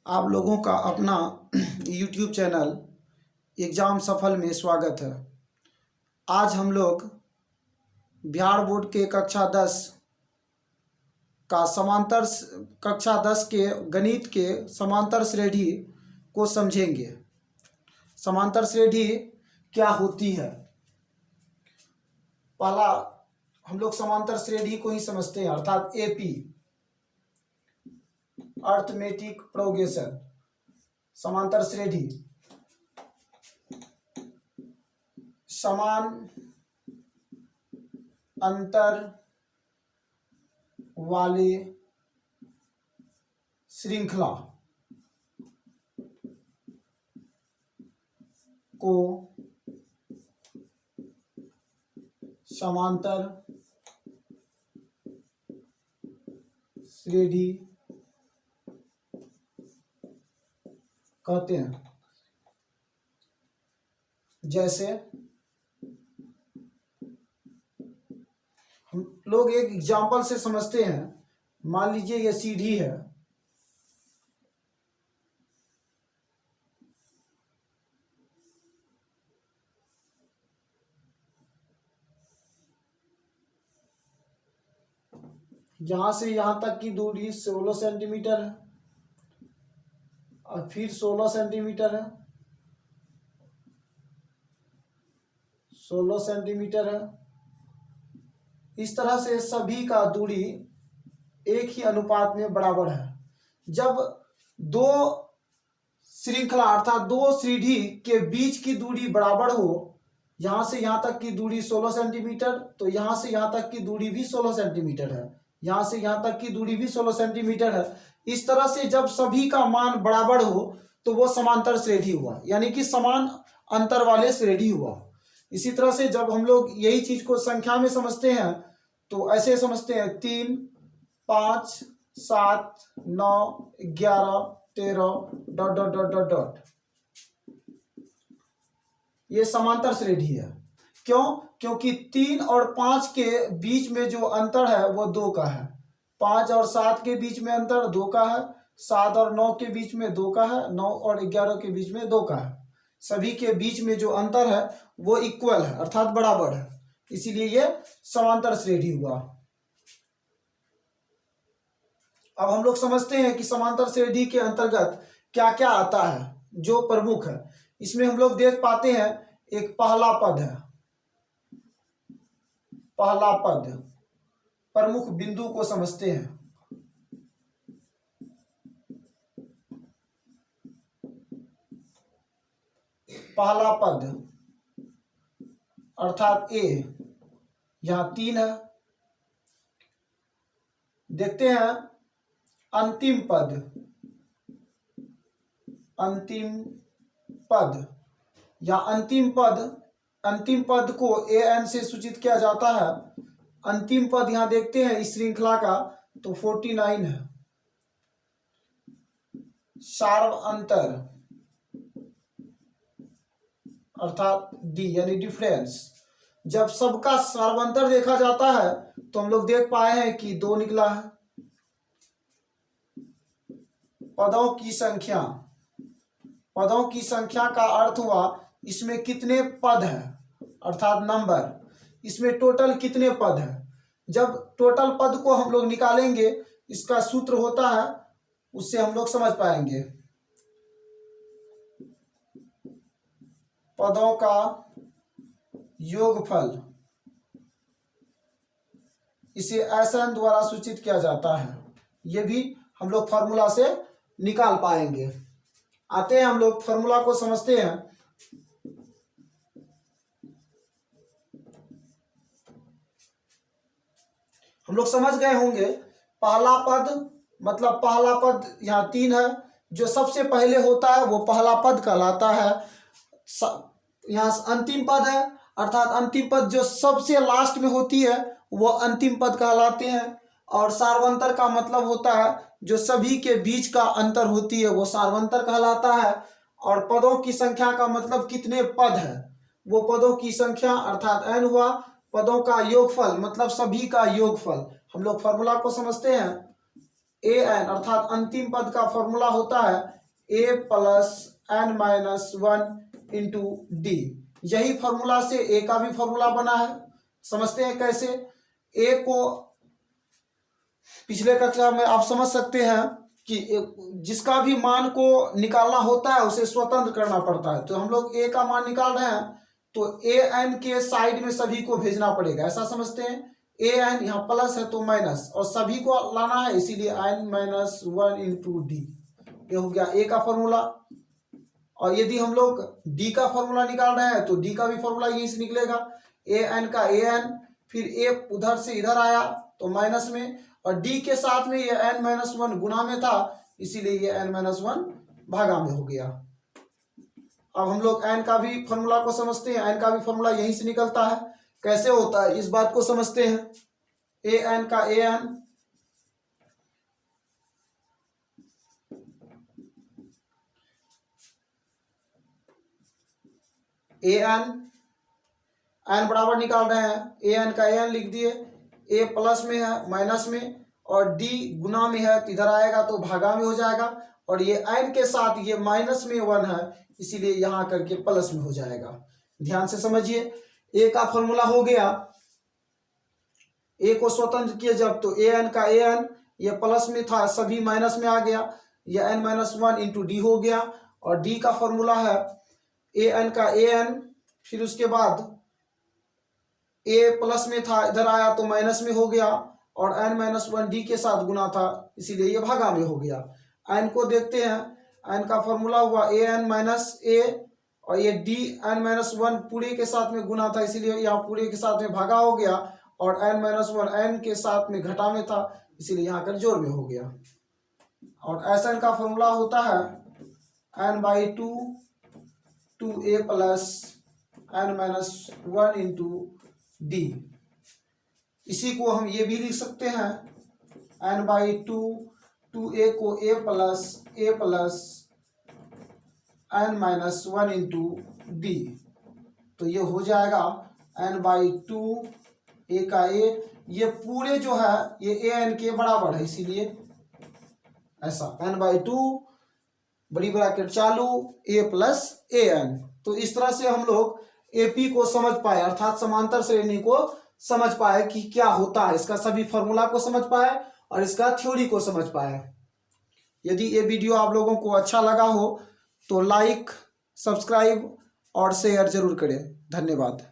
आप लोगों का अपना YouTube चैनल एग्ज़ाम सफल में स्वागत है। आज हम लोग बिहार बोर्ड के कक्षा 10 के गणित के समांतर श्रेणी को समझेंगे। समांतर श्रेणी क्या होती है? पहला हम लोग समांतर श्रेणी को ही समझते हैं, अर्थात एपी, अर्थमेटिक प्रोग्रेशन। समांतर श्रेणी समान अंतर वाले श्रृंखला को समांतर श्रेणी कहते हैं। जैसे हम लोग एक एग्जाम्पल से समझते हैं। मान लीजिए ये सीढ़ी है, यहां से यहां तक की दूरी 16 सेंटीमीटर है और फिर 16 सेंटीमीटर है, 16 सेंटीमीटर है। इस तरह से सभी का दूरी एक ही अनुपात में बराबर है। जब दो श्रृंखला अर्थात दो सीढ़ी के बीच की दूरी बराबर हो, यहां से यहां तक की दूरी 16 सेंटीमीटर, तो यहां से यहां तक की दूरी भी 16 सेंटीमीटर है, यहां से यहां तक की दूरी भी 16 सेंटीमीटर है। इस तरह से जब सभी का मान बराबर हो तो वो समांतर श्रेणी हुआ, यानी कि समान अंतर वाले श्रेणी हुआ। इसी तरह से जब हम लोग यही चीज को संख्या में समझते हैं तो ऐसे समझते हैं 3, 5, 7, 9, 11, 13 ... ये समांतर श्रेणी है। क्यों? क्योंकि 3 और 5 के बीच में जो अंतर है वो 2 का है, 5 और 7 के बीच में अंतर 2 का है, 7 और 9 के बीच में 2 का है, 9 और 11 के बीच में 2 का है। सभी के बीच में जो अंतर है वो इक्वल है, अर्थात बराबर है, इसीलिए ये समांतर श्रेणी हुआ। अब हम लोग समझते हैं कि समांतर श्रेणी के अंतर्गत क्या क्या आता है जो प्रमुख है। इसमें हम लोग देख पाते हैं एक पहला पद है। पहला पद प्रमुख बिंदु को समझते हैं। पहला पद अर्थात ए, यहां 3 है। देखते हैं अंतिम पद। अंतिम पद या अंतिम पद को an से सूचित किया जाता है। अंतिम पद यहां देखते हैं इस श्रृंखला का तो 49 है। सार्व अंतर अर्थात डी यानी डिफरेंस। जब सबका सार्वंतर देखा जाता है तो हम लोग देख पाए हैं कि 2 निकला है। पदों की संख्या, पदों की संख्या का अर्थ हुआ इसमें कितने पद है, अर्थात नंबर। इसमें टोटल कितने पद है। जब टोटल पद को हम लोग निकालेंगे, इसका सूत्र होता है, उससे हम लोग समझ पाएंगे। पदों का योगफल, इसे SN द्वारा सूचित किया जाता है। यह भी हम लोग फॉर्मूला से निकाल पाएंगे। आते हैं हम लोग फॉर्मूला को समझते हैं। हम लोग समझ गए होंगे पहला पद मतलब पहला पद यहाँ 3 है, जो सबसे पहले होता है वो पहला पद कहलाता है। यहाँ अंतिम पद है, अर्थात अंतिम पद जो सबसे लास्ट में होती है वो अंतिम पद कहलाते हैं। और सार्वंतर का मतलब होता है जो सभी के बीच का अंतर होती है वो सार्वंतर कहलाता है। और पदों की संख्या का मतलब कितने पद है, वो पदों की संख्या अर्थात n हुआ। पदों का योगफल मतलब सभी का योगफल। हम लोग फॉर्मूला को समझते हैं। ए एन अर्थात अंतिम पद का फॉर्मूला होता है a plus N minus one into d. यही फॉर्मूला से ए का भी फॉर्मूला बना है। समझते हैं कैसे। ए को पिछले कक्षा में आप समझ सकते हैं कि जिसका भी मान को निकालना होता है उसे स्वतंत्र करना पड़ता है। तो हम लोग ए का मान निकाल रहे हैं तो ए एन के साइड में सभी को भेजना पड़ेगा, ऐसा समझते हैं। ए एन यहाँ प्लस है तो माइनस, और सभी को लाना है इसीलिए N minus one into D. ये हो गया ए का फॉर्मूला। और यदि हम लोग डी का फॉर्मूला निकाल रहे हैं तो डी का भी फॉर्मूला यहीं से निकलेगा। ए एन का ए एन, फिर ए उधर से इधर आया तो माइनस में, और डी के साथ में ये एन माइनस वन गुना में था इसीलिए ये एन माइनस वन भागा में हो गया। अब हम लोग एन का भी फॉर्मूला को समझते हैं। एन का भी फॉर्मूला यहीं से निकलता है। कैसे होता है इस बात को समझते हैं। ए एन का ए एन एन बराबर निकाल रहे हैं, ए एन का ए एन लिख दिए। ए प्लस में है माइनस में, और डी गुना में है तो इधर आएगा तो भागा में हो जाएगा, और ये एन के साथ ये माइनस में वन है इसीलिए यहाँ करके प्लस में हो जाएगा। ध्यान से समझिए। ए का फॉर्मूला हो गया, ए को स्वतंत्र किए जब तो ए एन का ए एन ये प्लस में था सभी माइनस में आ गया, ये N minus one into D हो गया। और डी का फॉर्मूला है ए एन का ए एन, फिर उसके बाद ए प्लस में था इधर आया तो माइनस में हो गया, और एन माइनस वन डी के साथ गुना था इसीलिए ये भागा में हो गया। एन को देखते हैं। एन का फॉर्मूला हुआ ए एन माइनस ए, और ये डी एन माइनस वन पूरे के साथ में गुना था इसीलिए यहाँ पूरे के साथ में भागा हो गया, और एन माइनस वन एन के साथ में घटा में था इसीलिए यहाँ कर जोड़ में हो गया। और एस एन का फॉर्मूला होता है N by two A plus N minus one into D. इसी को हम ये भी लिख सकते हैं एन बाई टू ए को a plus N minus one into d. तो ये हो जाएगा एन बाई टू ए का ए, ये पूरे जो है ये ए एन के बराबर है इसीलिए ऐसा एन बाई टू बड़ी ब्रैकेट चालू ए प्लस ए एन। तो इस तरह से हम लोग एपी को समझ पाए अर्थात समांतर श्रेणी को समझ पाए कि क्या होता है, इसका सभी फॉर्मूला को समझ पाए और इसका थ्योरी को समझ पाए। यदि ये वीडियो आप लोगों को अच्छा लगा हो तो लाइक, सब्सक्राइब और शेयर जरूर करें। धन्यवाद।